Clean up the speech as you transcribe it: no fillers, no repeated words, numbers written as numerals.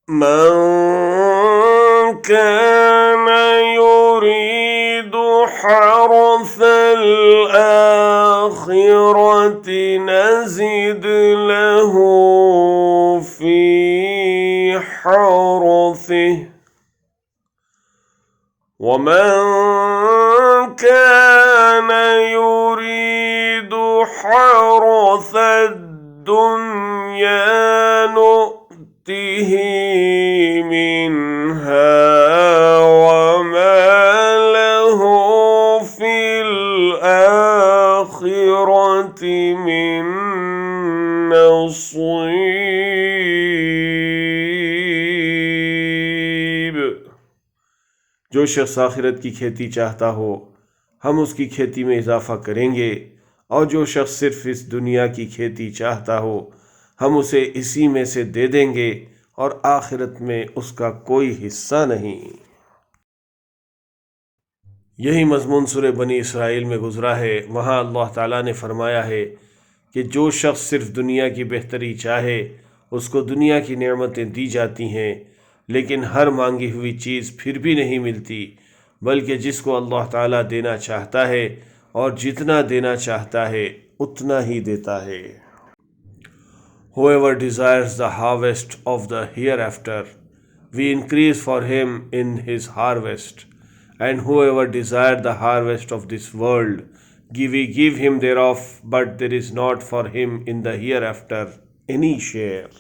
من كان يريد حرث الآخرة نزد له في حرثه ومن كان يريد حرث الدنيا نؤته منها وما له في الآخرة من نصيب। जो शख्स आखिरत की खेती चाहता हो हम उसकी खेती में इजाफा करेंगे, और जो शख्स सिर्फ इस दुनिया की खेती चाहता हो हम उसे इसी में से दे देंगे और आखिरत में उसका कोई हिस्सा नहीं। यही मज़मून सूरह बनी इसराइल में गुज़रा है। वहाँ अल्लाह ताला ने फरमाया है कि जो शख्स सिर्फ दुनिया की बेहतरी चाहे उसको दुनिया की नेमतें दी जाती हैं, लेकिन हर मांगी हुई चीज़ फिर भी नहीं मिलती, बल्कि जिसको अल्लाह ताला देना चाहता है और जितना देना चाहता है उतना ही देता है। Whoever desires the harvest of the hereafter, we increase for him in his harvest, and whoever desired the harvest of this world, we give him thereof, but there is not for him in the hereafter any share.